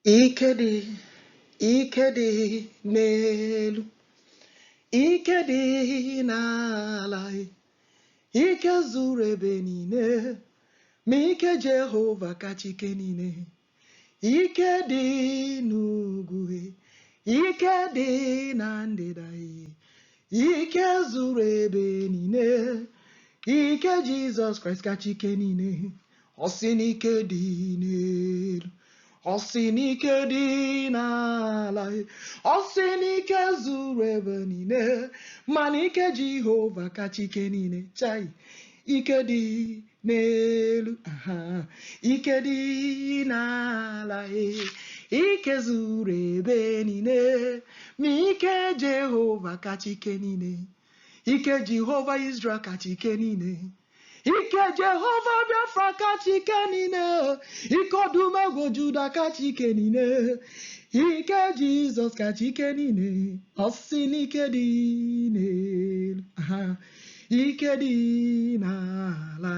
Ikedi n'elu, ikedi n'ala, ike zuru ebe niile, ma ike Jehova kacha ike niile. Ike dị n'ugwu, ike dị na ndịda, ike zuru ebe niile, ike Jizọs Kraịst kacha ike niile. Ọ sị na ike dị n'elu, ọ sị na ike dị n'ala, ọ sị na ike zuru ebe niile, mana ike Jehova kacha ike niile. Chai, ike dị n'elu, ike dị n'ala, ike zuru ebe niile, ma ike Jehova kacha ike niile. Ike JEHOVAH ISRAEL kacha ike niile. Ike JEHOVAH Biafra kacha ike niile. Ike ODUMEGWU Juda kacha ike niile. Ike Jizọs kacha ike niile. Ọ sị na ike dị n'elu, ike dị n'ala,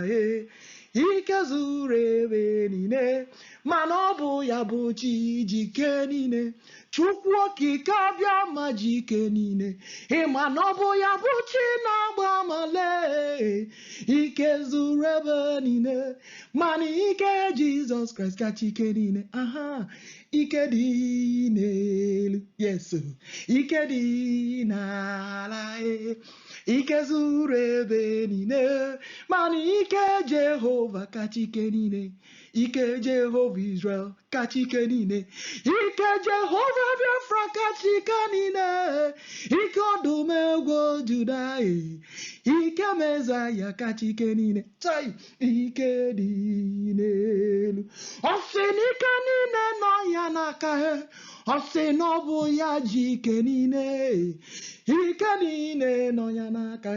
ike zuru ebe niile, mana ọ bụ ya bụ chi ji ike niile. Chukwu okike abịa ma ji ike niile, ịma na ọ bụ ya bụ chi na-agba amale. Ike zuru ebe niile, mana ike Jizọs Kraịst kacha ike niile. Ike dị n'elu, yes, ike dị n'ala, ike zuru ebe niile, mana ike Jehova kacha ike niile. Ike JEHOVAH ISRAEL kacha ike niile. Ike JEHOVAH Biafra kacha ike niile. Ike ODUMEGWU Juda, ike Mesaya kacha ike niile. Chai, ike dị n'elu. Ọ sị na ike niile nọ ya n'aka, ọ sị na ọ bụ ya ji ike niile. Ike niile nọ ya n'aka,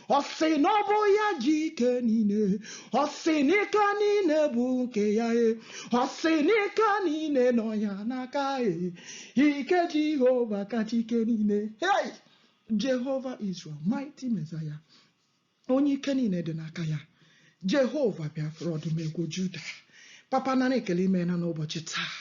ọ sị na ọ bụ ya ji ike niile. Ọ sị na ike niile bụ nke ya, ọ sị na ike niile nọ ya n'aka. Ike Jehova kacha ike niile. Hey! JEHOVAH ISRAEL, mighty Messiah, onye ike niile dị n'aka ya. JEHOVAH Biafra ODUMEGWU Juda. Papa, nara ekele ime na n'ụbọchị taa.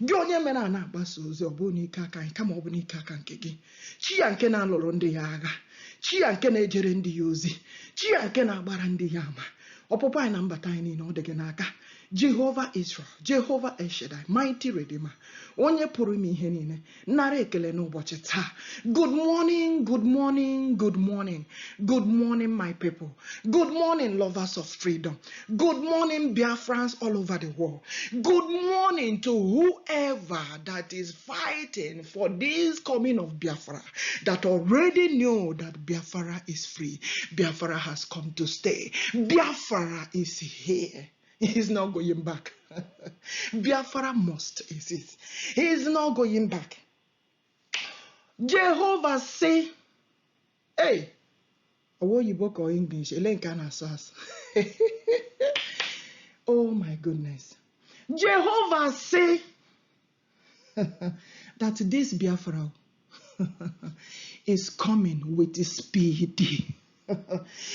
Gị onye mere a na-agbasa ozi, ọ bụ n'ike aka anyị kama ọ bụ n'ike aka nke gị. Chi ya nke na-alụrụ ndị ya agha, chi ya nke na-ejere ndị ya ozi, chi ya nke na-agbara ndị ya ama. Ọpụpụ anyị na mbata anyị niile ọ dị gị n'aka. JEHOVAH ISRAEL, JEHOVAH EL SHADDAI, mighty Redeemer, onye pụrụ ime ihe niile, nara ekele n'ụbọchị taa. Good morning, good morning, good morning, good morning, my people. Good morning, lovers of freedom. Good morning, Biafrans all over the world. Good morning to whoever that is fighting for this coming of Biafra, that already know that Biafra is free. Biafra has come to stay. Biafra is here. He's not going back. Biafra must exist. He's not going back. Jehovah say, hey, Owoyibo or English, oh my goodness. Jehovah say that this Biafra is coming with speed.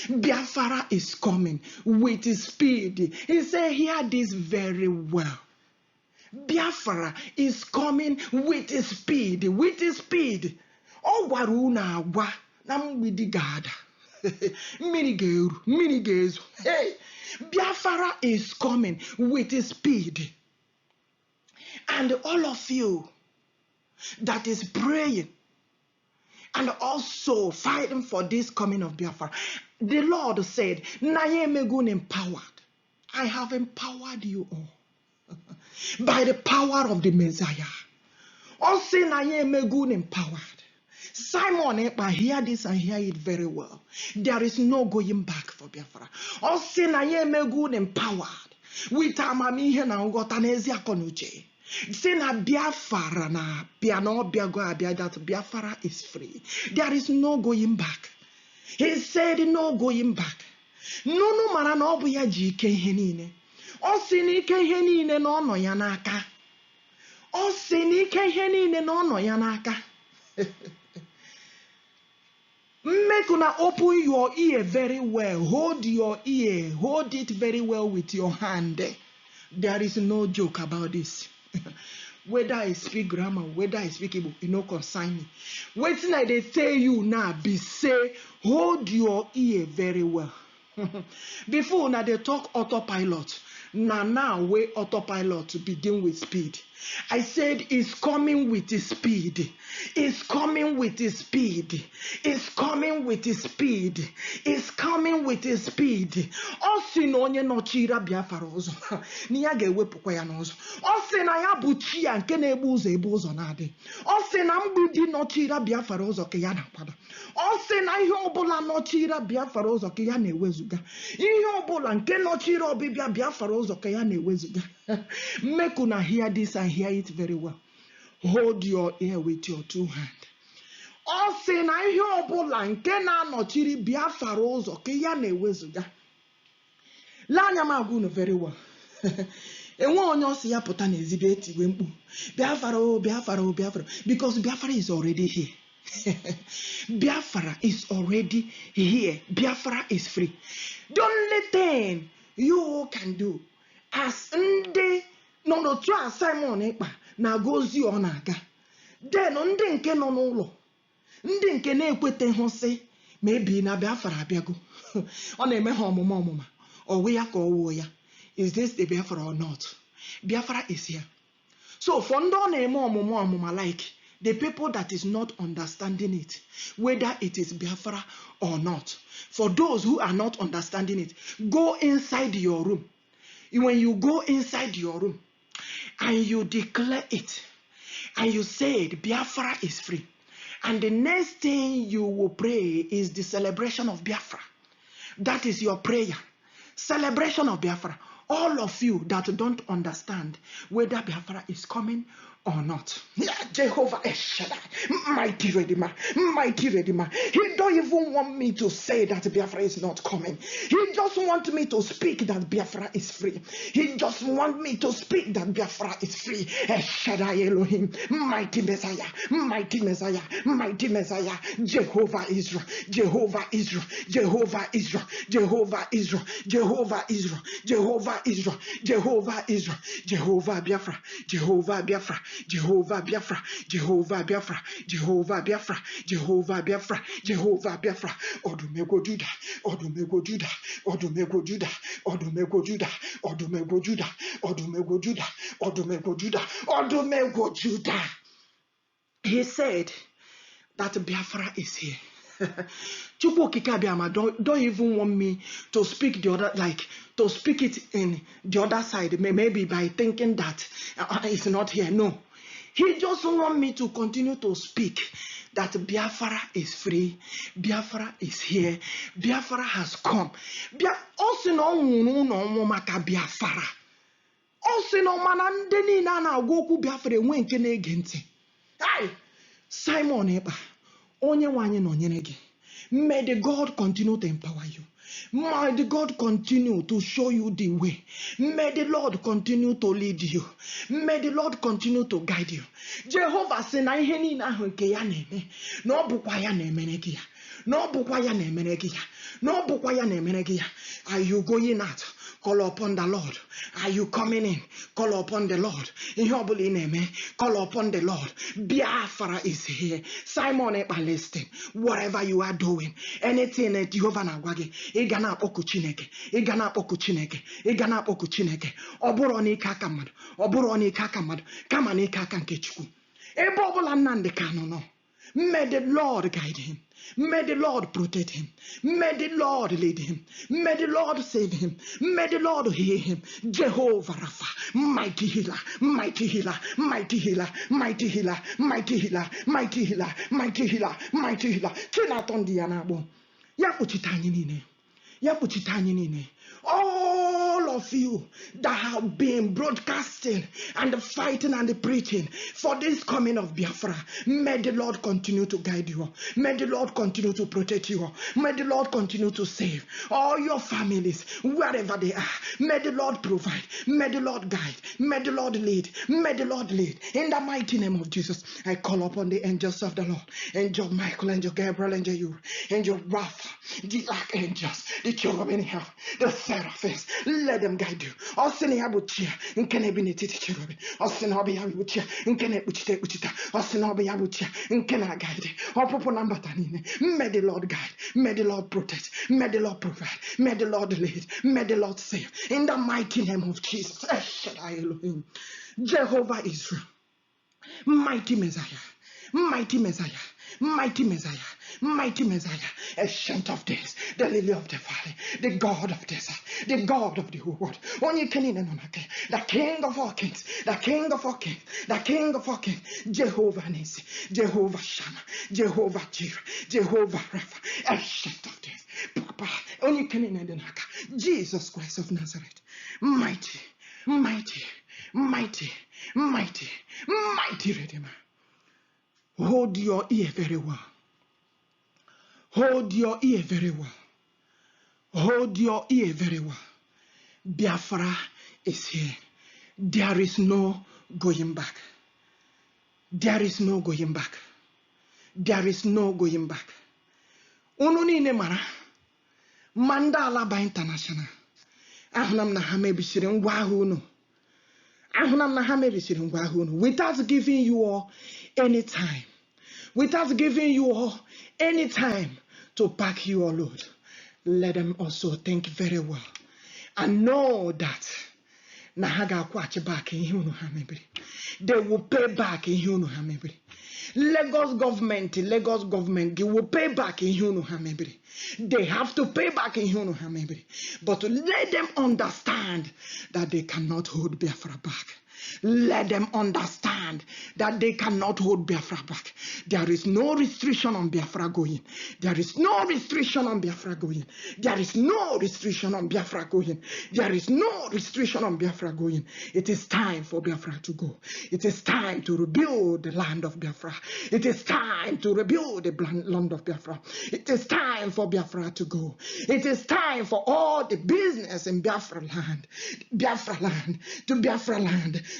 Biafra is coming with speed. He said, hear this very well. Biafra is coming with speed. With speed. Oh, waruna agwa na mgbidi gada. Mini gezu. Hey, Biafra is coming with speed. And all of you that is praying and also fighting for this coming of Biafra, the Lord said, Nayemegun empowered. I have empowered you all by the power of the Messiah. Also, Nayemegun empowered. Simon, hear this and hear it very well. There is no going back for Biafra. Also, Nayemegun empowered with amamihe na ugotanezi akonuche. Say na Biafra na piano biago abia that Biafra is free. There is no going back. He said no going back. No mara na obu ya ji ike ihe niile. O si na ike ihe niile na ono ya n'aka. O si na ike ihe niile na ono ya n'aka. Make una open your ear very well. Hold your ear. Hold it very well with your hand. There is no joke about this. Whether I speak grammar, whether I speak Igbo, it no concern me. Waiting I they tell you now, be say, hold your ear very well. Before now they talk autopilot. Now way autopilot to begin with speed. I said it's coming with his speed. It's coming with his speed. It's coming with his speed. It's coming with his speed. Osi na onye nochira Biafra ụzọ. Ni ya ga-ewepụkwa ya n'ụzọ. Osi na ya bụ chi ya nke na-ebu ụzọ na-adị. Osi na mgbidi nochira Biafra ụzọ ka ya na-akwado. Osi na ihe ọbụla nochira Biafra ụzọ ka ya na-ewezuga. Ihe ọbụla nke nochira ọbịbịa Biafra ụzọ ka ya na-ewezuga. Make una hear this and hear it very well. Hold your ear with your two hands. Ọ sị na ihe ọbụla nke na-anọchiri Biafra ụzọ ka ya na-ewezuga. Lee anya m agwa unu very well. Enwe onye ọ sị ya pụta n'ezigbo etiwe mkpu. Biafra o, Biafra o, Biafra. Because Biafra is already here. Biafra is already here. Biafra is free. The only thing you can do as ndị nọ n'otu a Simon Ekpa na-agozi ọ na-aga. Then ndị nke nọ n'ụlọ, ndị nke na-ekwete hụ sị ma ebi na Biafra abịago. Ọ na-eme ha ọmụma ọwụ ya ka ọwụ ya. Is this the Biafra or not? Biafra is here. So for ndị ọ na-eme ọmụma like the people that is not understanding it, whether it is Biafra or not, for those who are not understanding it, go inside your room. When you go inside your room and you declare it and you say Biafra is free, and the next thing you will pray is the celebration of Biafra. That is your prayer. Celebration of Biafra. All of you that don't understand whether Biafra is coming or not. Jehovah El Shaddai, mighty Redeemer, mighty Redeemer. He don't even want me to say that Biafra is not coming. He just wants me to speak that Biafra is free. He just wants me to speak that Biafra is free. El Shaddai Elohim, mighty Messiah, mighty Messiah, mighty Messiah. Jehovah Israel, Jehovah Israel, Jehovah Israel, Jehovah Israel, Jehovah Israel, Jehovah Israel, Jehovah Israel, Jehovah Biafra, Jehovah Biafra, Jehovah Biafra, Jehovah Biafra, Jehovah Biafra, Jehovah Biafra, Jehovah Biafra. Odumegwu Judah, Odumegwu Judah, Odumegwu Judah, Odumegwu Judah, Odumegwu Judah, Odumegwu Judah, Odumegwu Judah, Odumegwu Judah. He said that Biafra is here. Don't even want me to speak the other, like to speak it in the other side, maybe by thinking that it's not here. No, he just want me to continue to speak that Biafra is free, Biafra is here, Biafra has come. Also no maka Biafra. Also no manandeni na na goku Biafra enwe nke na-ege ntị. Hey, Simon Ekpa, onye nwanyị nọ nyere gị. May the God continue to empower you. May the God continue to show you the way. May the Lord continue to lead you. May the Lord continue to guide you. Jehovah sị na ihe niile ahụ nke ya na-eme na ọ bụkwa ya na-emere gị ya. Na ọ bụkwa ya na-emere gị ya. Na ọ bụkwa ya na-emere gị ya. Are you going out? Call upon the Lord. Are you coming in? Call upon the Lord. Call upon the Lord. Biafra is here. Simon Ekpa, listen. Whatever you are doing, anything that Jehovah na-agwa igana akpọku Chineke, igana akpọku Chineke, igana akpọku Chineke. Ọ bụrụ na ike aka mmadụ, ọ bụrụ na ike aka mmadụ, kama na ike aka nke Chukwu. Ebe ọbụla Nnamdi Kanu nọ, may the Lord guide him. May the Lord protect him. May the Lord lead him. May the Lord save him. May the Lord heal him. Jehovah Rapha, mighty healer, mighty healer, mighty healer, mighty healer, mighty healer, mighty healer, mighty healer, mighty healer. Chinatondi anabo. Yapuchita nyine. Yapuchita nyine. All of you that have been broadcasting and fighting and preaching for this coming of Biafra, may the Lord continue to guide you. May the Lord continue to protect you. May the Lord continue to save all your families, wherever they are. May the Lord provide. May the Lord guide. May the Lord lead. May the Lord lead. In the mighty name of Jesus, I call upon the angels of the Lord. Angel Michael, Angel Gabriel, Angel Uriel, Angel Rapha, the archangels, the cherubim in heaven, the seraphims. Let let them guide you. Osini yabuchia, nkene binetiti cherubim. Osini obi yabuchia, nkene buchite buchita. Osini obi yabuchia, nkene guide. Opopo nambata nine. May the Lord guide. May the Lord protect. May the Lord provide. May the Lord lead. May the Lord save. In the mighty name of Jesus. El Shaddai Elohim. Jehovah Israel. Mighty Messiah. Mighty Messiah. Mighty Messiah. Mighty Messiah. Ancient of days. The lily of the valley. The God of desert. The God of the whole world. Only the King of all kings. The King of all kings. The King of all kings. Jehovah Nissi. Jehovah Shammah. Jehovah Jireh. Jehovah Rapha. Ancient of days. Papa. Only Jesus Christ of Nazareth. Mighty. Mighty. Mighty. Mighty. Mighty Redeemer. Hold your ear very well. Hold your ear very well. Hold your ear very well. Biafra is here. There is no going back. There is no going back. There is no going back. Ununi ne mara. Manda Alaba International. Ahunam na hame bisire ngwahu no. Ahunam na hame bisire ngwahu no. Without giving you all any time. Without giving you all any time to pack your load. Let them also think very well. And know that they will pay back in Hunu Hamebri. Lagos government, they will pay back in Hunu Hamebri. They have to pay back in Hunu Hamebri. But let them understand that they cannot hold Biafra back. Let them understand that they cannot hold Biafra back. There is no restriction on Biafra going. There is no restriction on Biafra going. There is no restriction on Biafra going. There is no restriction on Biafra going. It is time for Biafra to go. It is time to rebuild the land of Biafra. It is time to rebuild the land of Biafra. It is time for Biafra to go. It is time for all the business in Biafra land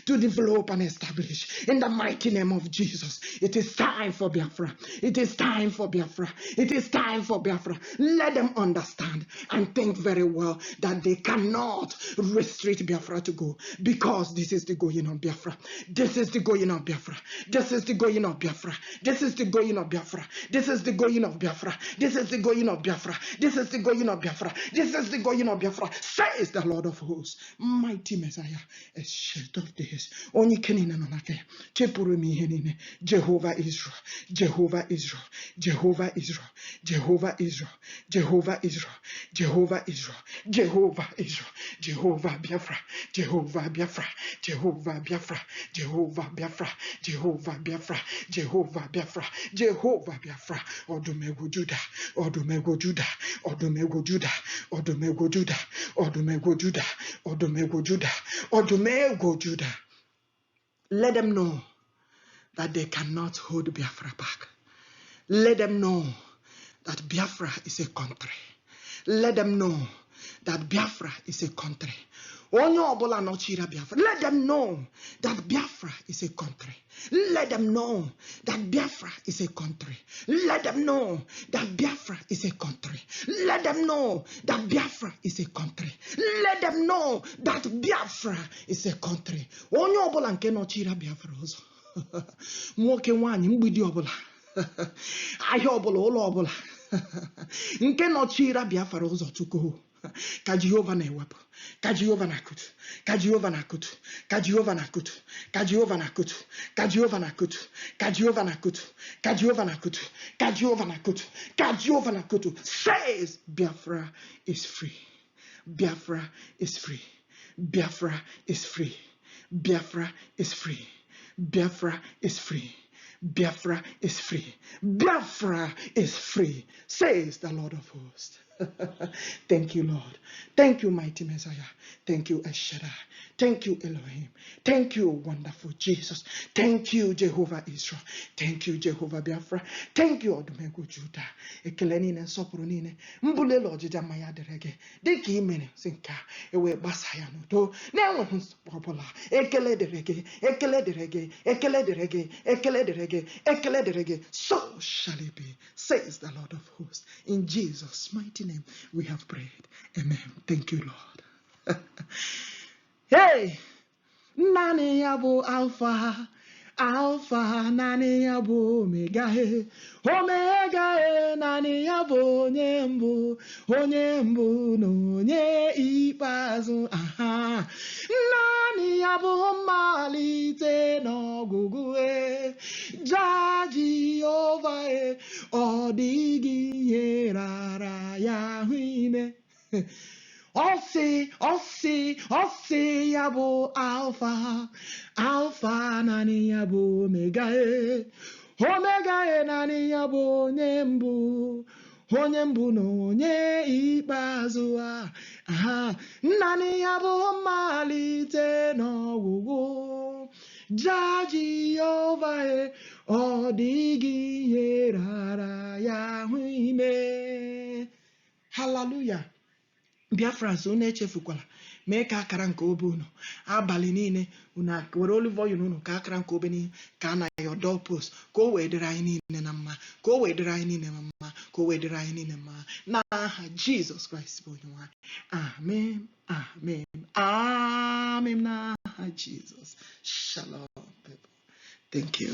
to develop and establish in the mighty name of Jesus. It is time for Biafra. It is time for Biafra. It is time for Biafra. Let them understand and think very well that they cannot restrict Biafra to go, because this is the going of Biafra. This is the going of Biafra. This is the going of Biafra. This is the going of Biafra. This is the going of Biafra. This is the going of Biafra. This is the going of Biafra. This is the going of Biafra. Says the Lord of hosts. Mighty Messiah. A shield of days. Only kenina nonake. Chepurumi henine. Jehovah Israel. Jehovah Israel. Jehovah Israel. Jehovah Israel. Jehovah Israel. Jehovah Israel. Jehovah Israel. Jehovah Biafra. Jehovah Biafra. Jehovah Biafra. Jehovah Biafra. Jehovah Biafra. Jehovah Biafra. Jehovah Biafra. Odumegwu Judah. Odumegwu Judah. Odumegwu Judah. Odumegwu Judah. Odumegwu Judah. Odumegwu Judah. Odumegwu Judah. Let them know that they cannot hold Biafra back. Let them know that Biafra is a country. Let them know that Biafra is a country. Let them know that Biafra is a country. Let them know that Biafra is a country. Let them know that Biafra is a country. Let them know that Biafra is a country. Let them know that Biafra is a country. Onye ọbụla nke nọchiri Biafra ụzọ. Nwoke nwaanyị mgbidi ọbụla. Ahịa ọbụla ụlọ ọbụla. Nke nọchiri Biafra ụzọ tuko. Ka Jehovah na-ewepụ. Ka Jehovah na-akụtu. Ka Jehovah na-akụtu. Ka Jehovah na-akụtu. Ka Jehovah na-akụtu. Ka Jehovah na-akụtu. Ka Jehovah na-akụtu. Ka Jehovah na-akụtu. Ka Jehovah na-akụtu. Ka Jehovah na-akụtu. Says Biafra is free. Biafra is free. Biafra is free. Biafra is free. Biafra is free. Biafra is free. Biafra is free. Says the Lord of hosts. Thank you, Lord. Thank you, mighty Messiah. Thank you, El Shaddai. Thank you, Elohim. Thank you, wonderful Jesus. Thank you, Jehovah Israel. Thank you, Jehovah Biafra. Thank you, Odumegwu Judah. Ekelenine sopronine. Mbule Lord Jamaya derege. Diki imene sinka. Ewe basaya no do. Newo popular. Ekele derege. Ekele derege. Ekele derege. Ekele derege. Ekele derege. So shall it be, says the Lord of hosts. In Jesus' mighty name we have prayed. Amen. Thank you, Lord. Hey, naanị ya bụ Alpha, Alpha, naanị ya bụ Omega, Omega, naanị ya bụ onye mbụ, onye mbụ na onye ikpeazụ. Aha, naanị ya bụ mmalite n'ọgwụgwụ, Jehova, ọ dịghị ihe rara ya ahụ ime. Ọsị ya bụ Alpha, Alpha, naanị ya bụ Omega, Omega, naanị ya bụ onye mbụ, onye mbụ na onye ikpeazụ. Aha, naanị ya bụ mmalite n'ọgwụgwụ, Jehova, ọ dịghị ihe rara ya ahụ ime. Hallelujah. Biafra, unu echefukwala, mee ka akara nke obe unu abalị niile unu were olive oil unu ka akara nke obe niile ka na your doorpost, ka o wee dịrị anyị niile na mma, ka o wee dịrị anyị niile na mma, ka o wee dịrị anyị niile mma, n'aha Jizọs Kraịst bụ onye nwe anyị. Amen, amen, amen, n'aha Jizọs. Shalom, people. Thank you.